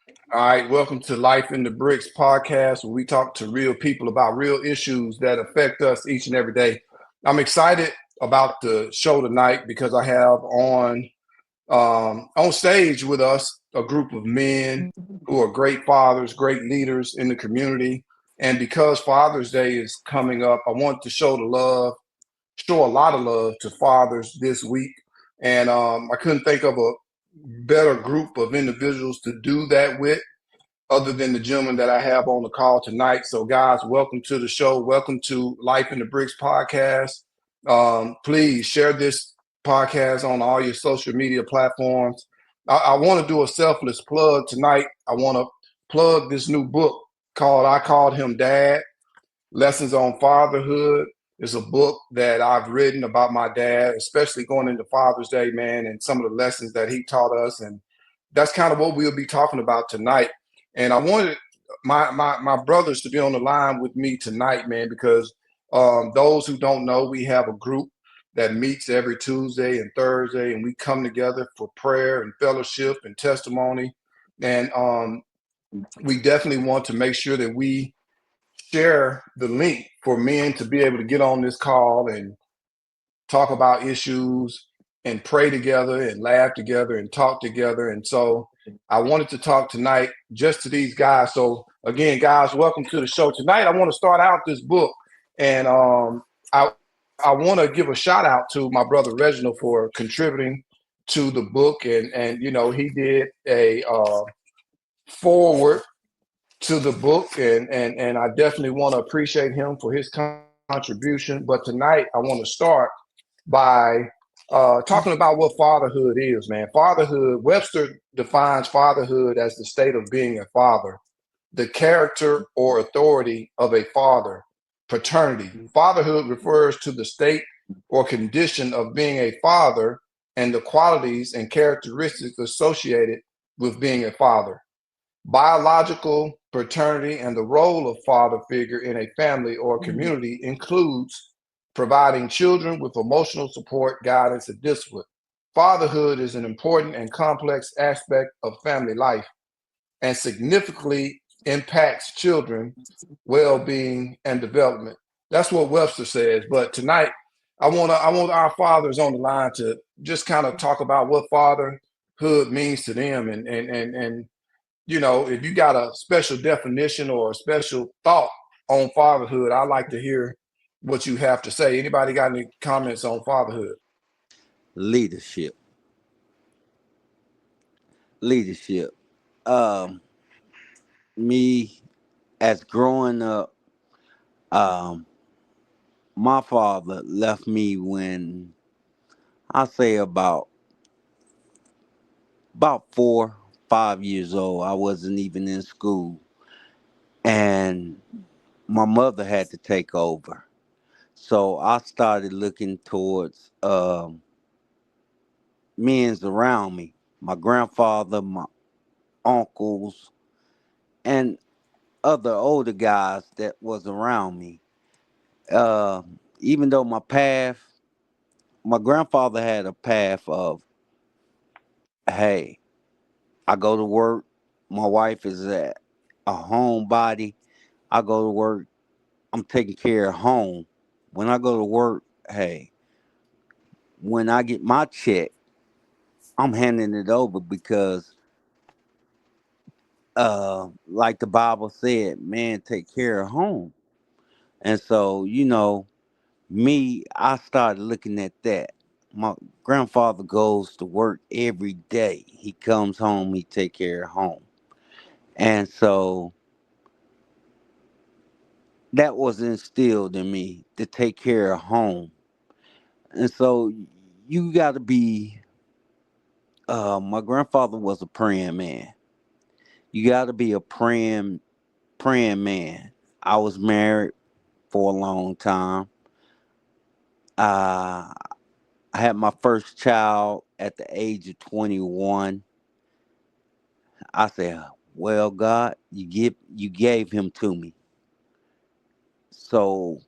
All right, welcome to Life in the Bricks podcast, where we talk to real people about real issues that affect us each and every day. I'm excited about the show tonight because I have on stage with us a group of men who are great fathers, great leaders in the community. And because Father's Day is coming up, I want to show a lot of love to fathers this week. And I couldn't think of a better group of individuals to do that with other than the gentleman that I have on the call tonight. So, guys, welcome to the show. Welcome to Life in the Bricks podcast. Please share this podcast on all your social media platforms. I want to do a selfless plug tonight. I want to plug this new book called I Called Him Dad, Lessons on Fatherhood. It's a book that I've written about my dad, especially going into Father's Day, man, and some of the lessons that he taught us. And that's kind of what we'll be talking about tonight. And I wanted my brothers to be on the line with me tonight, man, because those who don't know, we have a group that meets every Tuesday and Thursday, and we come together for prayer and fellowship and testimony. And we definitely want to make sure that we share the link for men to be able to get on this call and talk about issues and pray together and laugh together and talk together. And so I wanted to talk tonight just to these guys. So again, guys, welcome to the show. Tonight I want to start out this book. And I want to give a shout out to my brother Reginald for contributing to the book. And you know, he did a forward to the book, and I definitely want to appreciate him for his contribution. But tonight I want to start by talking about what fatherhood is, man. Fatherhood, Webster defines fatherhood as the state of being a father, the character or authority of a father, paternity. Fatherhood refers to the state or condition of being a father and the qualities and characteristics associated with being a father. Biological paternity and the role of father figure in a family or community includes providing children with emotional support, guidance, and discipline. Fatherhood is an important and complex aspect of family life and significantly impacts children' well-being and development. That's what Webster says. But tonight, I want our fathers on the line to just kind of talk about what fatherhood means to them, and you know, if you got a special definition or a special thought on fatherhood, I'd like to hear what you have to say. Anybody got any comments on fatherhood? Leadership. Leadership. Um, Me as growing up, um, my father left me when I say about 4, 5 years old. I wasn't even in school, and my mother had to take over. So I started looking towards men's around me, my grandfather, my uncles, and other older guys that was around me. Uh, Even though my grandfather had a path of, hey, I go to work, my wife is a homebody, I go to work, I'm taking care of home. When I go to work, hey, when I get my check, I'm handing it over because, like the Bible said, man, take care of home. And so, me, I started looking at that. My grandfather goes to work every day. He comes home, he take care of home. And so that was instilled in me to take care of home. And so you got to be, my grandfather was a praying man. You got to be a praying man. I was married for a long time. Uh, I had my first child at the age of 21. I said, "Well, God, you gave him to me, so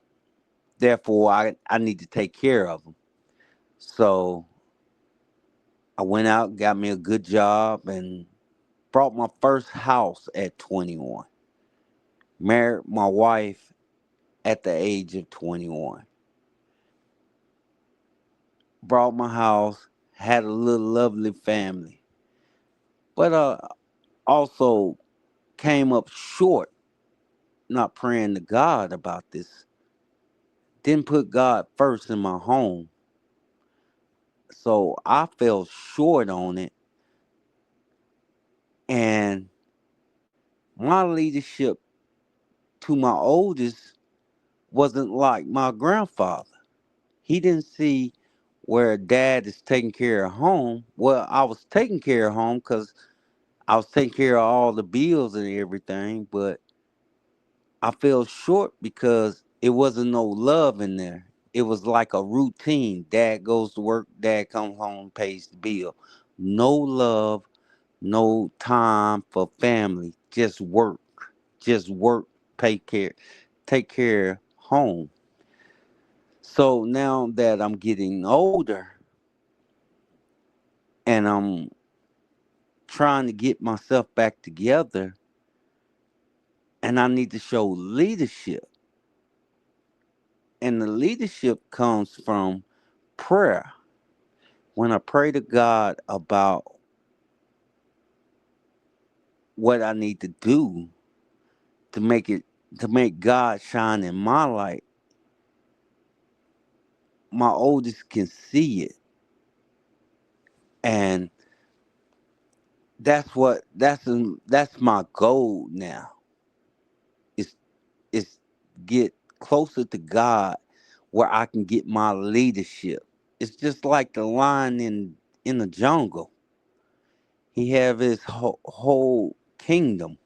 therefore I need to take care of him." So I went out, got me a good job, and Bought my first house at 21. Married my wife at the age of 21. Bought my house, had a little lovely family. But also came up short not praying to God about this. Didn't put God first in my home. So I fell short on it. And my leadership to my oldest wasn't like my grandfather. He didn't see where dad is taking care of home. Well, I was taking care of home because I was taking care of all the bills and everything, but I fell short because it wasn't no love in there. It was like a routine. Dad goes to work, dad comes home, pays the bill. No love, no time for family. Just work, take care home. So now that I'm getting older and I'm trying to get myself back together and I need to show leadership. And the leadership comes from prayer. When I pray to God about what I need to do to make God shine in my light, my oldest can see it. And that's my goal now. Is is get closer to God where I can get my leadership. It's just like the lion in the jungle. He have his whole kingdom,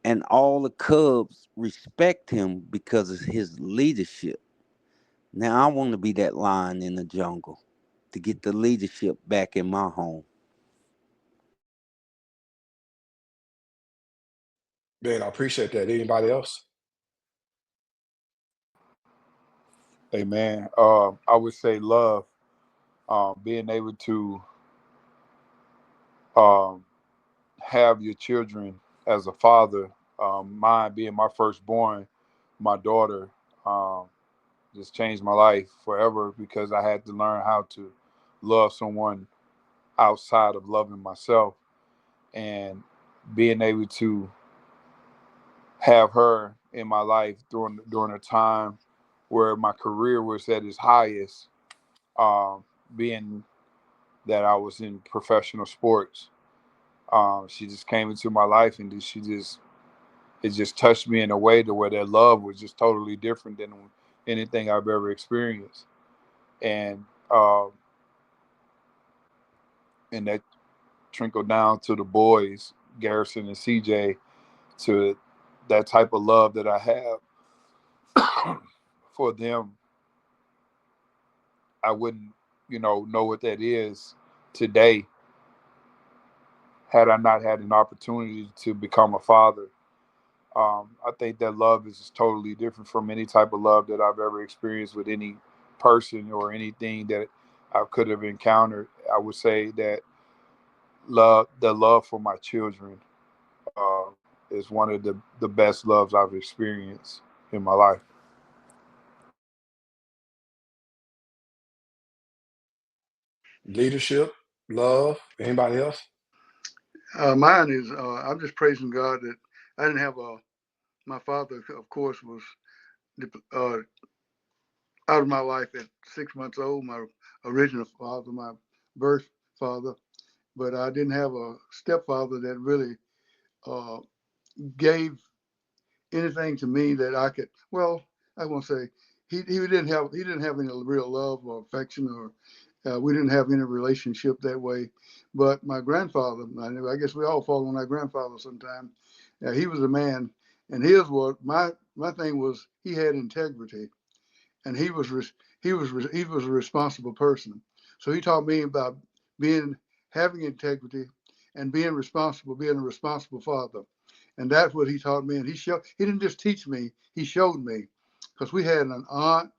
and all the cubs respect him because of his leadership. Now I want to be that lion in the jungle to get the leadership back in my home. Man, I appreciate that. Anybody else? Amen. I would say love, being able to um, have your children as a father. Mine being my firstborn, my daughter, um, just changed my life forever because I had to learn how to love someone outside of loving myself, and being able to have her in my life during a time where my career was at its highest, um, being that I was in professional sports. She just came into my life, and it just touched me in a way to where that love was just totally different than anything I've ever experienced, and uh, and that trickled down to the boys, Garrison and CJ, to that type of love that I have for them. I wouldn't, know what that is today had I not had an opportunity to become a father. I think that love is totally different from any type of love that I've ever experienced with any person or anything that I could have encountered. I would say that the love for my children uh, is one of the best loves I've experienced in my life. Leadership, love. Anybody else? Mine is I'm just praising God that I didn't have my father, of course, was uh, out of my life at 6 months old. My original father, my birth father, but I didn't have a stepfather that really uh, gave anything to me that I could. Well, I won't say he didn't have any real love or affection or we didn't have any relationship that way. But my grandfather, I guess we all fall on our grandfather sometime. He was a man, and his was my thing was he had integrity, and he was a responsible person. So he taught me about being having integrity and being responsible, being a responsible father, and that's what he taught me. And he didn't just teach me; he showed me, because we had an aunt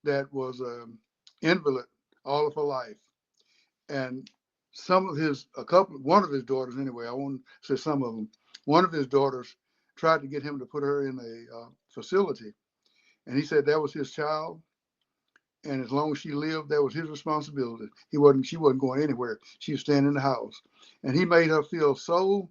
that was an invalid all of her life, and one of his daughters anyway, I won't say some of them, one of his daughters tried to get him to put her in a facility. And he said that was his child. And as long as she lived, that was his responsibility. She wasn't going anywhere. She was staying in the house. And he made her feel so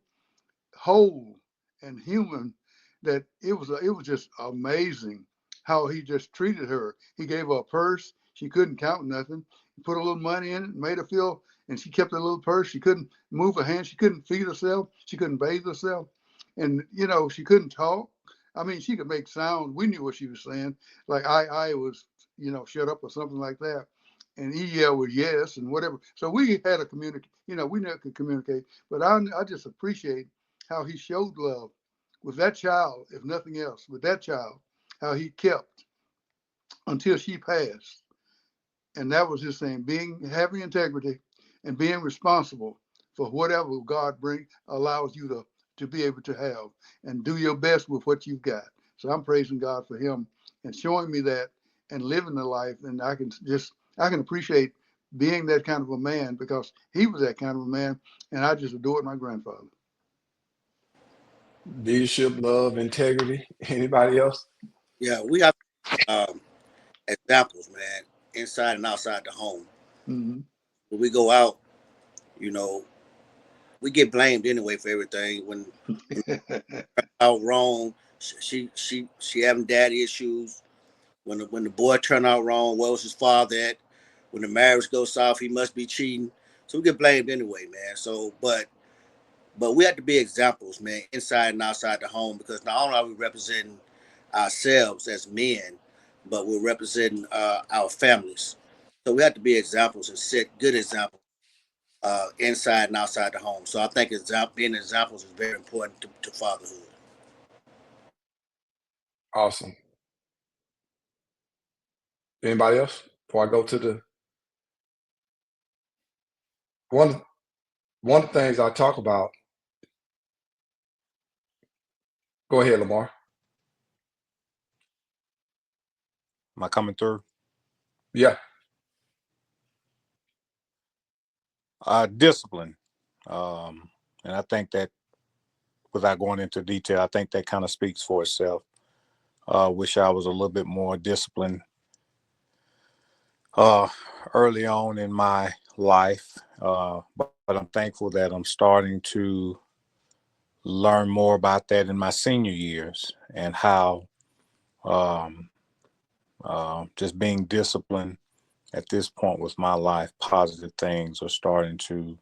whole and human that it was just amazing how he just treated her. He gave her a purse. She couldn't count nothing. He put a little money in it, made her feel, and she kept a little purse. She couldn't move her hand. She couldn't feed herself. She couldn't bathe herself. And, she couldn't talk. I mean, she could make sounds. We knew what she was saying. Like I was, shut up or something like that. And EL was yes and whatever. So we had a communicate, we never could communicate. But I just appreciate how he showed love with that child, if nothing else, with that child, how he kept until she passed. And that was his thing, having integrity and being responsible for whatever God allows you to be able to have, and do your best with what you've got. So I'm praising God for him and showing me that and living the life. And I can appreciate being that kind of a man because he was that kind of a man. And I just adored my grandfather. Leadership, love, integrity. Anybody else? Yeah, we have examples, man, inside and outside the home. Mm-hmm. When we go out, you know, we get blamed anyway for everything. When out wrong, she having daddy issues. When the boy turned out wrong, where was his father at? When the marriage goes south, he must be cheating. So we get blamed anyway, man. So, but we have to be examples, man, inside and outside the home, because not only are we representing ourselves as men, but we're representing our families. So we have to be examples and set good examples inside and outside the home. So I think being examples is very important to fatherhood. Awesome. Anybody else? Before I go to the one one of the things I talk about. Go ahead, Lamar. Am I coming through? Yeah. Discipline. And I think that, without going into detail, I think that kind of speaks for itself. Wish I was a little bit more disciplined early on in my life. But I'm thankful that I'm starting to learn more about that in my senior years, and how just being disciplined at this point with my life, positive things are starting to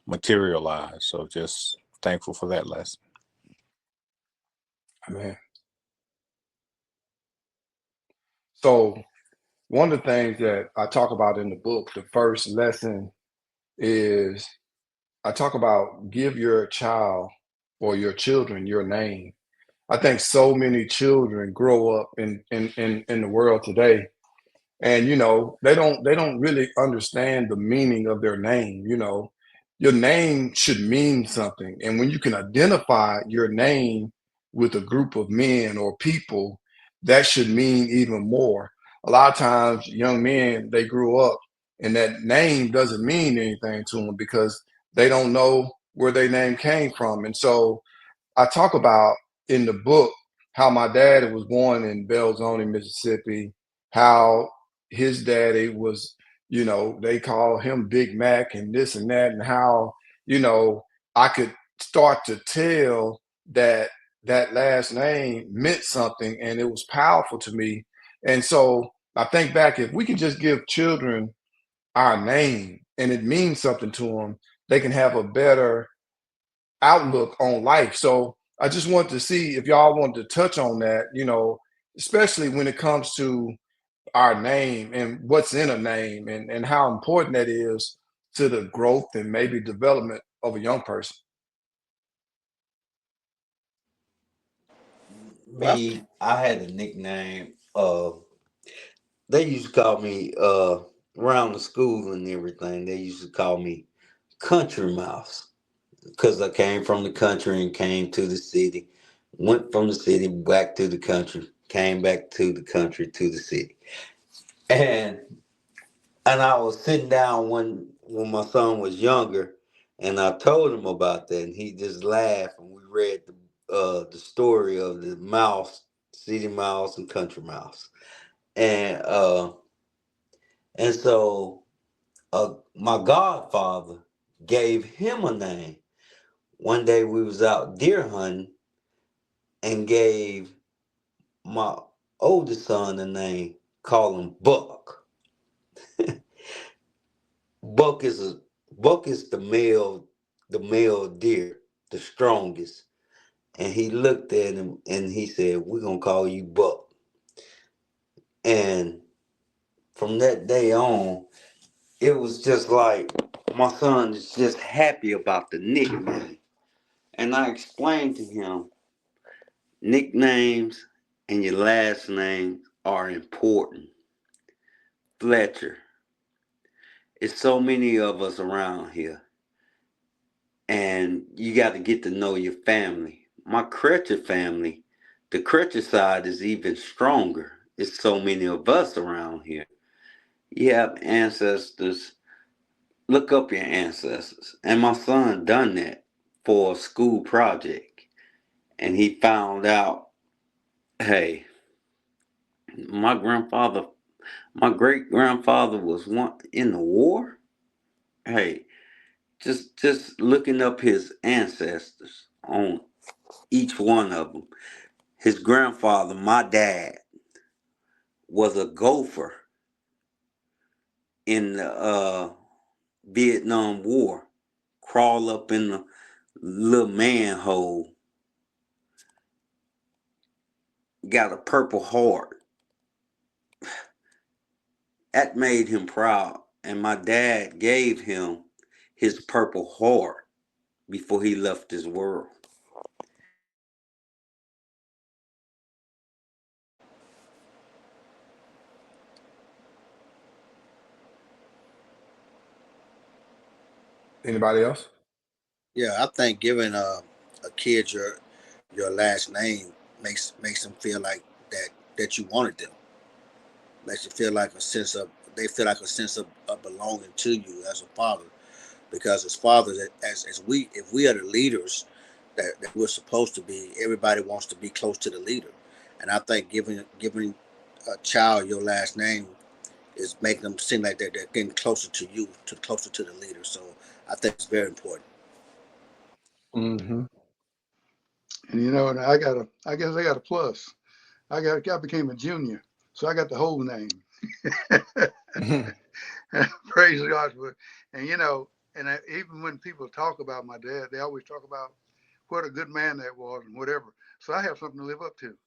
materialize. So just thankful for that lesson. Man. So one of the things that I talk about in the book, the first lesson is I talk about give your child or your children your name. I think so many children grow up in the world today, and they don't really understand the meaning of their name. Your name should mean something, and when you can identify your name with a group of men or people, that should mean even more. A lot of times young men, they grew up and that name doesn't mean anything to them because they don't know where their name came from. And so I talk about in the book how my daddy was born in Belzoni, Mississippi, how his daddy was, they call him Big Mac and this and that, and how, you know, I could start to tell that that last name meant something and it was powerful to me. And so I think back, if we can just give children our name and it means something to them, they can have a better outlook on life. So I just want to see if y'all want to touch on that, especially when it comes to our name and what's in a name, and how important that is to the growth and maybe development of a young person. Well, Me, I had a nickname. They used to call me around the school and everything. They used to call me Country Mouse because I came from the country and came to the city. Went from the city back to the country. Came back to the country to the city. And And I was sitting down when my son was younger, and I told him about that, and he just laughed. And we read the story of the mouse, city mouse, and country mouse, and so my godfather gave him a name. One day we was out deer hunting and gave my oldest son a name, call him Buck. Buck is a Buck is the male deer, the strongest. And he looked at him and he said, "We're gonna call you Buck." And from that day on, it was just like my son is just happy about the nickname. And I explained to him nicknames and your last name are important. Fletcher, it's so many of us around here, and you got to get to know your family. My Crutcher family, the Crutcher side is even stronger. It's so many of us around here. You have ancestors. Look up your ancestors. And my son done that for a school project. And he found out, hey, my grandfather, my great grandfather was one in the war. Hey, just looking up his ancestors on each one of them. His grandfather, my dad, was a gopher in the Vietnam War. Crawl up in the little manhole. Got a purple heart. That made him proud. And my dad gave him his purple heart before he left this world. Anybody else? Yeah, I think giving a kid your last name makes them feel like that you wanted them. Makes you feel like a sense of they feel like a sense of belonging to you as a father. Because as fathers, as we if we are the leaders that we're supposed to be, everybody wants to be close to the leader. And I think giving a child your last name is making them seem like they're getting closer to you, closer to the leader. So I think it's very important. Mm-hmm. And and I guess I got a plus. I became a junior, so I got the whole name. Praise God for it. And even when people talk about my dad, they always talk about what a good man that was and whatever. So I have something to live up to.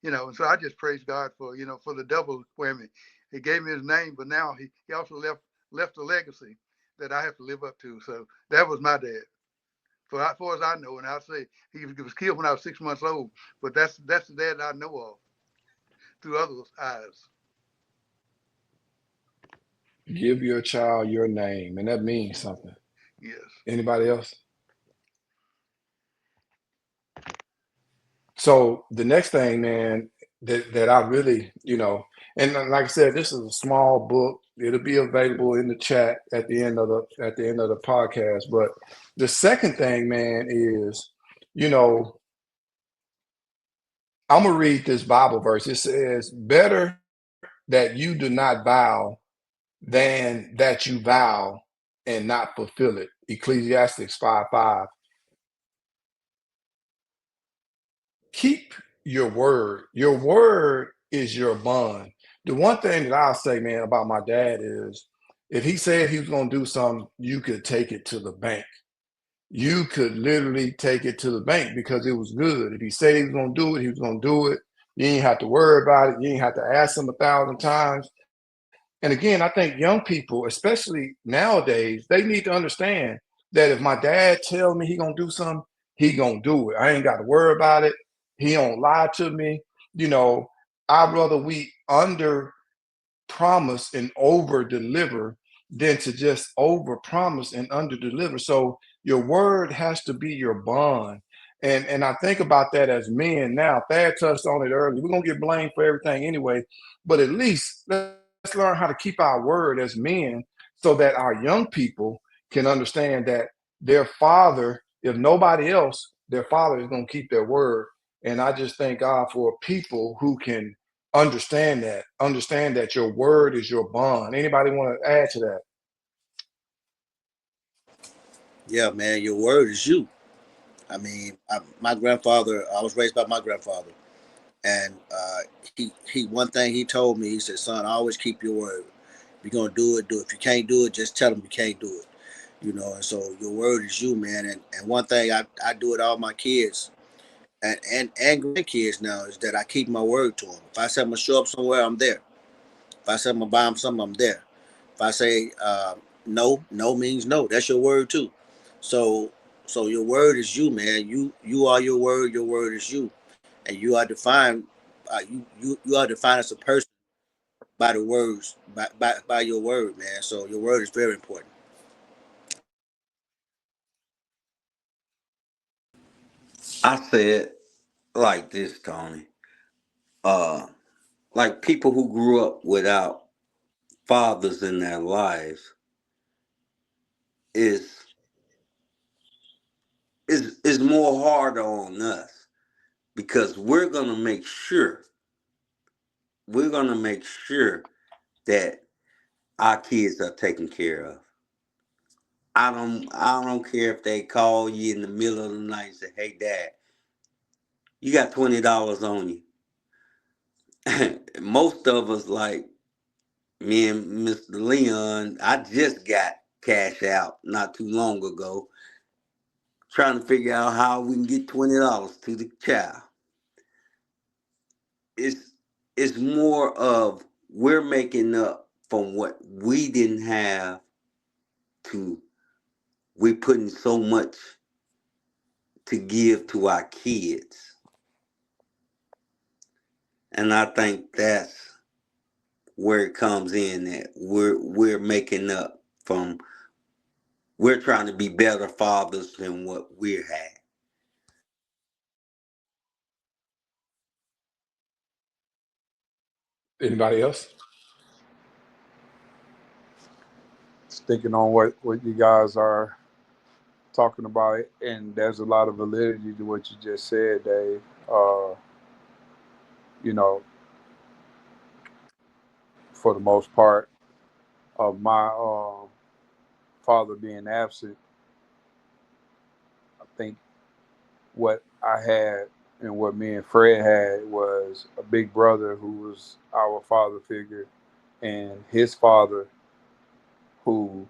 And so I just praise God for for the double whammy. He gave me his name, but now he also left a legacy that I have to live up to. So that was my dad. For as far as I know, and I say he was killed when I was 6 months old, but that's the dad I know of through others' eyes. Give your child your name, and that means something. Yes. Anybody else? So the next thing, man, that I really, and like I said, this is a small book. It'll be available in the chat at the end of the podcast. But the second thing, man, is, you know, I'm gonna read this Bible verse. It says, "Better that you do not vow than that you vow and not fulfill it." Ecclesiastes 5:5. Keep your word. Your word is your bond. The one thing that I'll say, man, about my dad is if he said he was going to do something, you could take it to the bank. You could literally take it to the bank because it was good. If he said he was going to do it, he was going to do it. You ain't have to worry about it. You ain't have to ask him 1,000 times. And again, I think young people, especially nowadays, they need to understand that if my dad tell me he gonna do something, he gonna do it. I ain't got to worry about it. He don't lie to me. You know, I'd rather we under promise and over deliver than to just over promise and under deliver. So your word has to be your bond. And I think about that as men now. Thad touched on it earlier. We're gonna get blamed for everything anyway, but at least let's be honest. learn how to keep our word as men so that our young people can understand that their father, if nobody else, their father is going to keep their word. And I just thank God for people who can understand that your word is your bond. Anybody want to add to that? Yeah, man, your word is you. I mean, my grandfather. I was raised by my grandfather, and one thing he told me. He said, "Son, always keep your word. If you're gonna do it, do it. If you can't do it, just tell them you can't do it." You know, and so your word is you, man. And one thing I do with all my kids and grandkids now is that I keep my word to them. If I say I'm gonna show up somewhere, I'm there. If I say I'm gonna buy them something, I'm there. If I say no, no means no. That's your word too. So your word is you, man. You are your word. Your word is you, and you are defined. You are defined as a person by the words by your word, man. So your word is very important. I said like this, Tony. Uh, like people who grew up without fathers in their lives is is more harder on us because we're gonna make sure that our kids are taken care of. I don't care if they call you in the middle of the night and say, "Hey, Dad, you got $20 on you." Most of us, like me and Mr. Leon, I just got cash out not too long ago, trying to figure out how we can get $20 to the child. It's it's more of we're making up from what we didn't have to we're putting so much to give to our kids. And I think that's where it comes in that we're making up from we're trying to be better fathers than what we're had. Anybody else? Sticking on what you guys are talking about, and there's a lot of validity to what you just said, Dave. Uh, you know, for the most part of my father being absent, I think what I had and what me and Fred had was a big brother who was our father figure, and his father who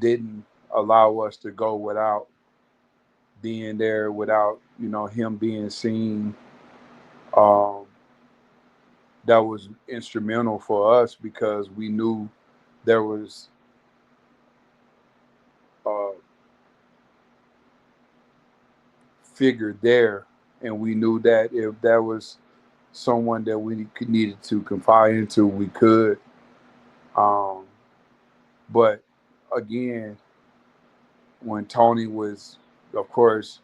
didn't allow us to go without being there, without him being seen. Um, that was instrumental for us because we knew there was a figure there, and we knew that if there was someone that we needed to confide into, we could. Um, but again, when Tony was, of course,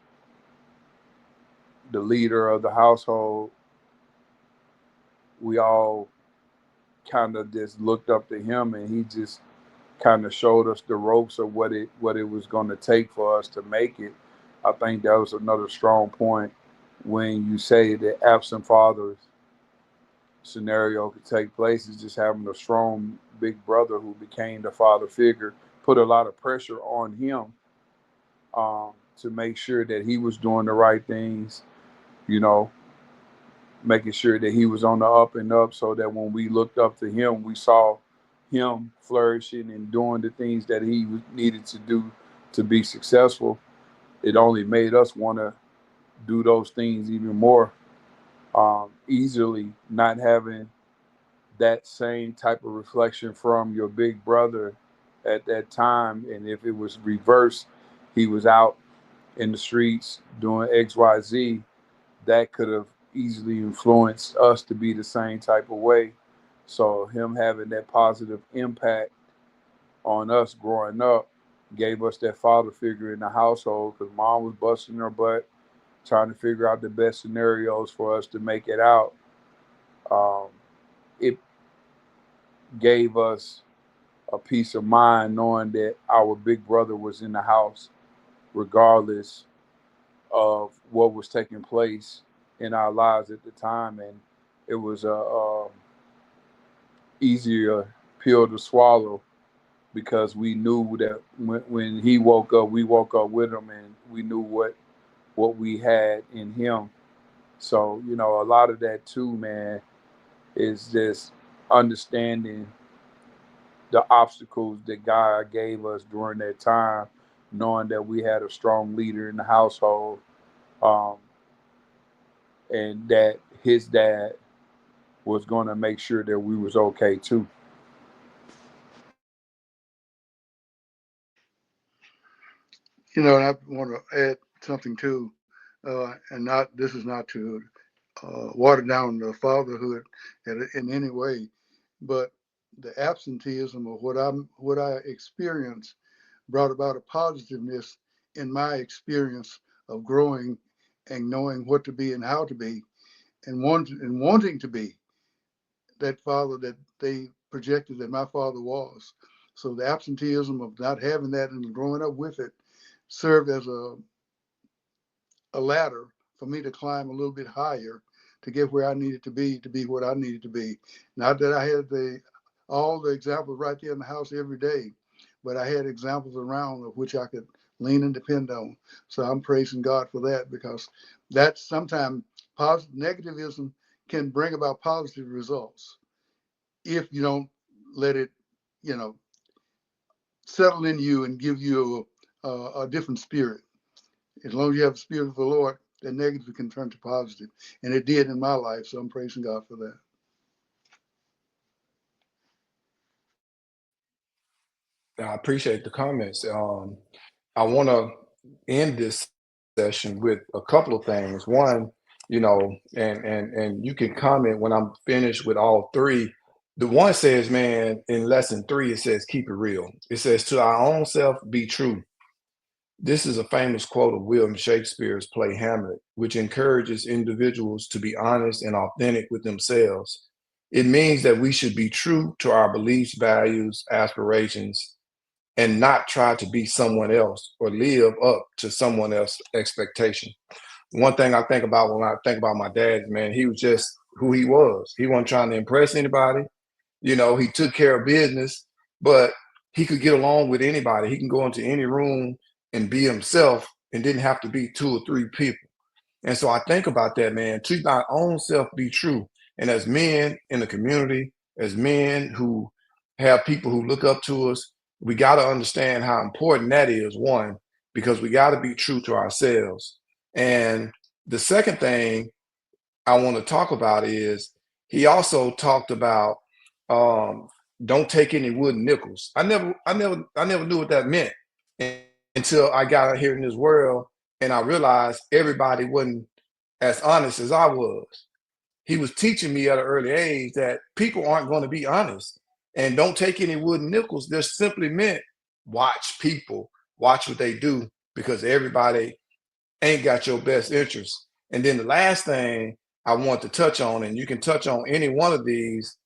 the leader of the household, we all kind of just looked up to him, and he just kind of showed us the ropes of what it was going to take for us to make it. I think that was another strong point when you say that absent fathers scenario could take place is just having a strong big brother who became the father figure, put a lot of pressure on him to make sure that he was doing the right things, you know, making sure that he was on the up and up so that when we looked up to him, we saw him flourishing and doing the things that he needed to do to be successful. It only made us want to do those things even more easily, not having that same type of reflection from your big brother at that time. And if it was reversed, he was out in the streets doing XYZ, that could have easily influenced us to be the same type of way. So him having that positive impact on us growing up gave us that father figure in the household because mom was busting her butt trying to figure out the best scenarios for us to make it out. Um, it gave us a peace of mind knowing that our big brother was in the house regardless of what was taking place in our lives at the time. And it was a easier pill to swallow because we knew that when he woke up, we woke up with him, and we knew what we had in him. So, you know, a lot of that too, man, is just understanding the obstacles that God gave us during that time, knowing that we had a strong leader in the household, um, and that his dad was going to make sure that we was okay too. You know, and I want to add something too, and not this is not to water down the fatherhood in any way, but the absenteeism of what I experienced brought about a positiveness in my experience of growing and knowing what to be and how to be and wanting to be that father that they projected that my father was. So the absenteeism of not having that and growing up with it served as a ladder for me to climb a little bit higher to get where I needed to be what I needed to be. Not that I had all the examples right there in the house every day, but I had examples around of which I could lean and depend on. So I'm praising God for that because that's sometimes negativism can bring about positive results if you don't let it, you know, settle in you and give you a different spirit. As long as you have the spirit of the Lord, that negative can turn to positive. And it did in my life. So I'm praising God for that. I appreciate the comments. I want to end this session with a couple of things. One, you know, and you can comment when I'm finished with all three. The one says, man, in lesson three, it says, keep it real. It says, to our own self, be true. This is a famous quote of William Shakespeare's play Hamlet, which encourages individuals to be honest and authentic with themselves. It means that we should be true to our beliefs, values, aspirations, and not try to be someone else or live up to someone else's expectation. One thing I think about when I think about my dad, man, he was just who he was. He wasn't trying to impress anybody. You know, he took care of business, but he could get along with anybody. He can go into any room and be himself and didn't have to be two or three people. And so I think about that, man. To our own self be true. And as men in the community, as men who have people who look up to us, we got to understand how important that is, one, because we got to be true to ourselves. And the second thing I want to talk about is he also talked about um, don't take any wooden nickels. I never knew what that meant until I got out here in this world and I realized everybody wasn't as honest as I was. He was teaching me at an early age that people aren't going to be honest and don't take any wooden nickels. They're simply meant watch people, watch what they do because everybody ain't got your best interest. And then the last thing I want to touch on, and you can touch on any one of these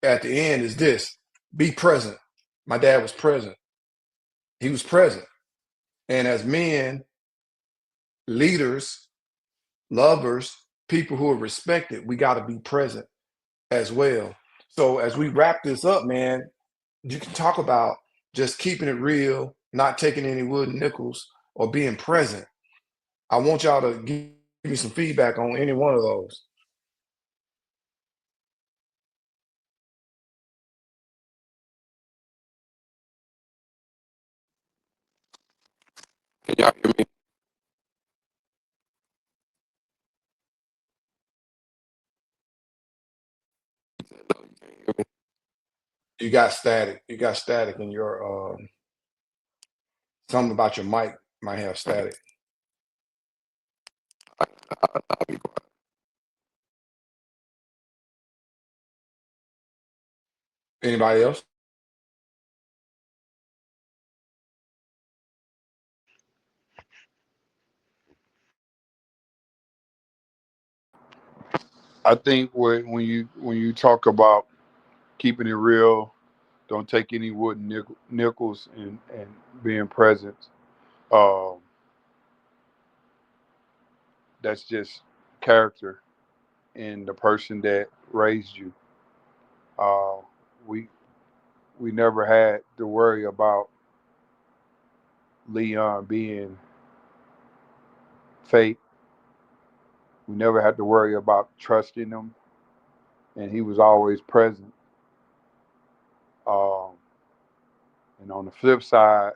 at the end, is this: be present. My dad was present. He was present. And as men, leaders, lovers, people who are respected, we got to be present as well. So as we wrap this up, man, you can talk about just keeping it real, not taking any wooden nickels, or being present. I want y'all to give me some feedback on any one of those. Can y'all hear me? No, you can't hear me. You got static. You got static in your something about your mic might have static. I'll be quiet. Anybody else? I think when you talk about keeping it real. Don't take any wooden nickels, and being present. Um, that's just character in the person that raised you. Uh, we we never had to worry about Leon being fake. We never had to worry about trusting him, and he was always present. Um, and on the flip side,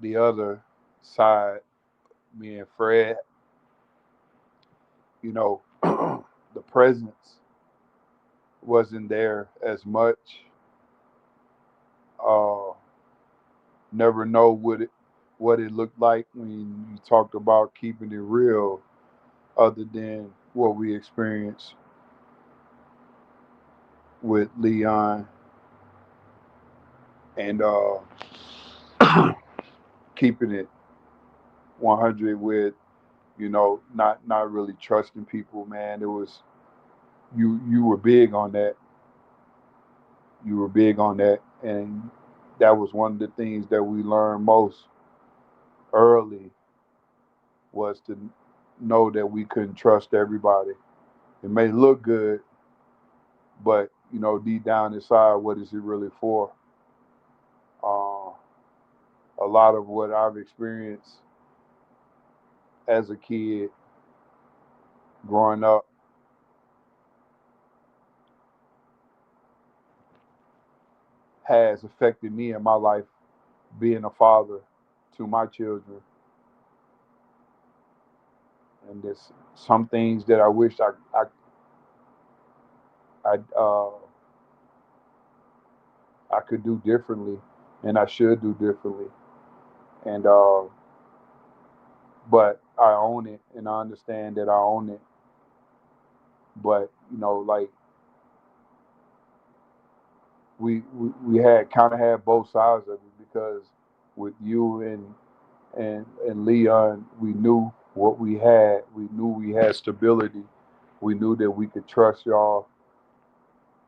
the other side, me and Fred, you know, the presence wasn't there as much. Uh, never know what it looked like when you talked about keeping it real, other than what we experienced with Leon, and keeping it 100 with, not really trusting people, man. It was, you were big on that. You were big on that, and that was one of the things that we learned most early, was to know that we couldn't trust everybody. It may look good, but deep down inside, what is it really for? Uh, a lot of what I've experienced as a kid growing up has affected me in my life, being a father to my children. And there's some things that I wish I I could do differently, and I should do differently. And but I own it, and I understand that I own it. But like, we had kind of had both sides of it, because with you and Leon, we knew what we had. We knew we had stability. We knew that we could trust y'all,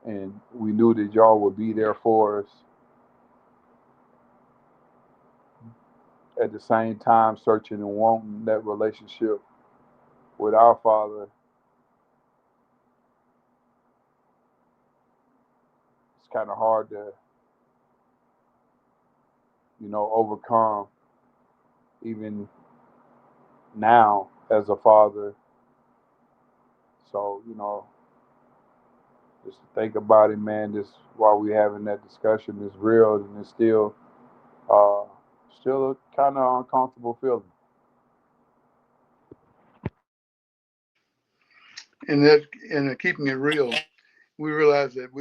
and we knew that y'all would be there for us. At the same time, searching and wanting that relationship with our Father, it's kind of hard to, overcome, even now as a father. So, just to think about it, man, just while we having that discussion, is real, and it's uh, still a kind of uncomfortable feeling. And that, and keeping it real, we realize that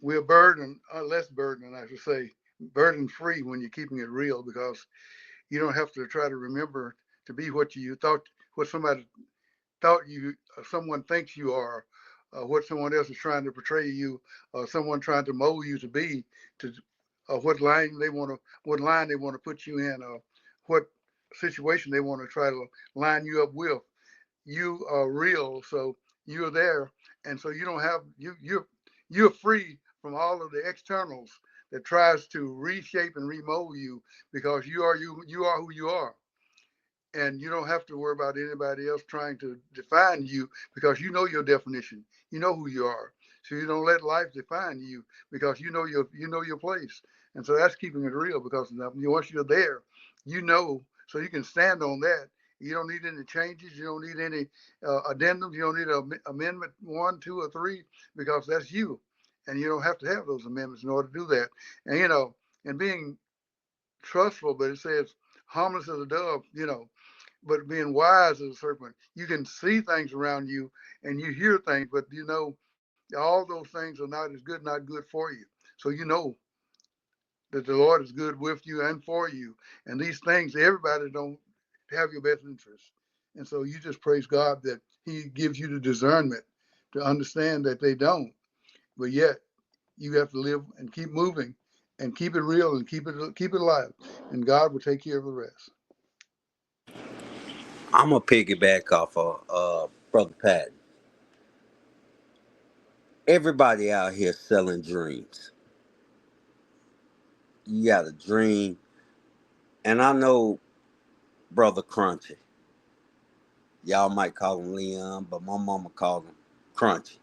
we're burdened, less burdened, I should say, burden free when you're keeping it real, because you don't have to try to remember to be what you thought, what somebody thought you, someone thinks you are, what someone else is trying to portray you, or someone trying to mold you to be, to what line they want to put you in, or what situation they want to try to line you up with. You are real, so you're there, and so you don't have you're free from all of the externals that tries to reshape and remold you, because you are who you are, and you don't have to worry about anybody else trying to define you, because you know your definition. You know who you are. So you don't let life define you, because you know your place. And so that's keeping it real, because once you're there, so you can stand on that. You don't need any changes. You don't need any addendums. You don't need an amendment one, two, or three, because that's you, and you don't have to have those amendments in order to do that. And and being trustful, but it says harmless as a dove. But being wise as a serpent. You can see things around you and you hear things, but all those things are not as good, not good for you. So you know that the Lord is good with you and for you. And these things, everybody don't have your best interest. And so you just praise God that He gives you the discernment to understand that they don't. But yet you have to live and keep moving and keep it real and keep it alive. And God will take care of the rest. I'm gonna piggyback off of Brother Pat, everybody out here selling dreams. You got a dream, and I know Brother Crunchy. Y'all might call him Leon, but my mama called him Crunchy.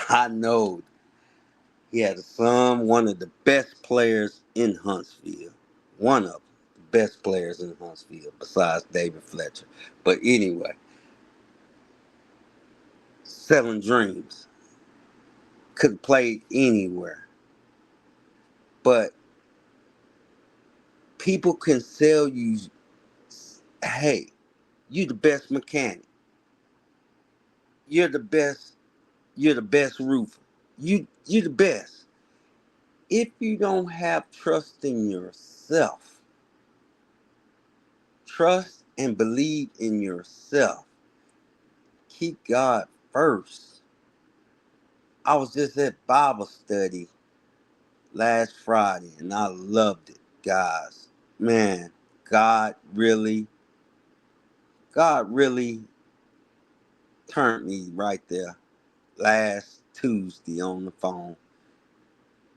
I know he had a son, one of the best players in Huntsville. One of them, the best players in Huntsville, besides David Fletcher. But anyway, selling dreams. Could have played anywhere. But people can sell you, hey, you the best mechanic. You're the best. You're the best roofer. You the best. If you don't have trust in yourself, trust and believe in yourself. Keep God first. I was just at Bible study last Friday and I loved it, guys. Man, God really, God really turned me right there last Tuesday on the phone.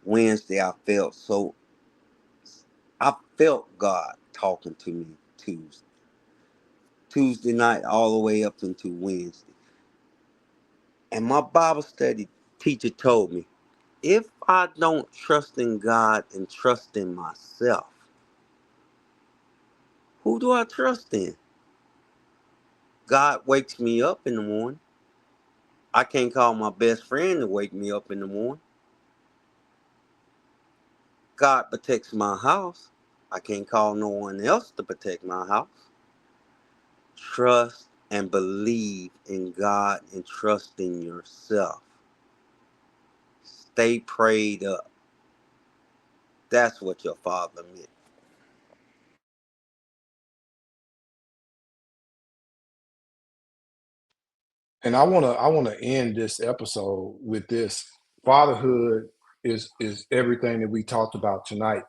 Wednesday, I felt God talking to me Tuesday. Tuesday night all the way up into Wednesday. And my Bible study teacher told me, if I don't trust in God and trust in myself, who do I trust in? God wakes me up in the morning. I can't call my best friend to wake me up in the morning. God protects my house. I can't call no one else to protect my house. Trust and believe in God and trust in yourself. Stay prayed up. That's what your father meant. And I wanna end this episode with this. Fatherhood is everything that we talked about tonight.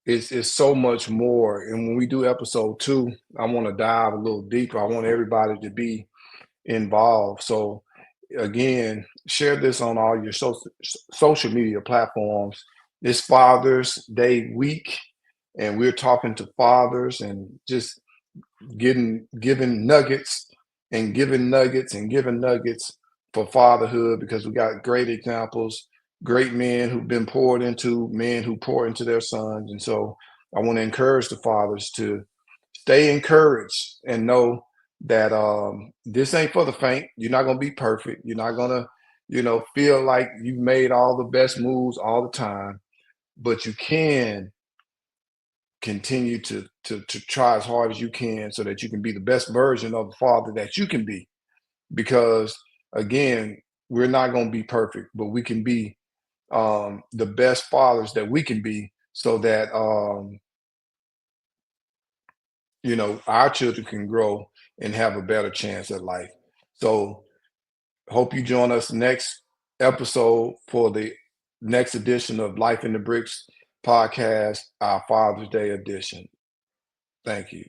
It's so much more. And when we do episode 2, I want to dive a little deeper. I want everybody to be involved. So again, share this on all your social media platforms. It's Father's Day week, and we're talking to fathers and just giving nuggets and giving nuggets and giving nuggets for fatherhood, because we got great examples, great men who've been poured into, men who pour into their sons. And so I want to encourage the fathers to stay encouraged and know that this ain't for the faint. You're not going to be perfect. You're not going to, feel like you've made all the best moves all the time, but you can continue to try as hard as you can so that you can be the best version of the father that you can be. Because again, we're not going to be perfect, but we can be the best fathers that we can be, so that our children can grow and have a better chance at life. So hope you join us next episode for the next edition of Life in the Bricks podcast, our Father's Day edition. Thank you.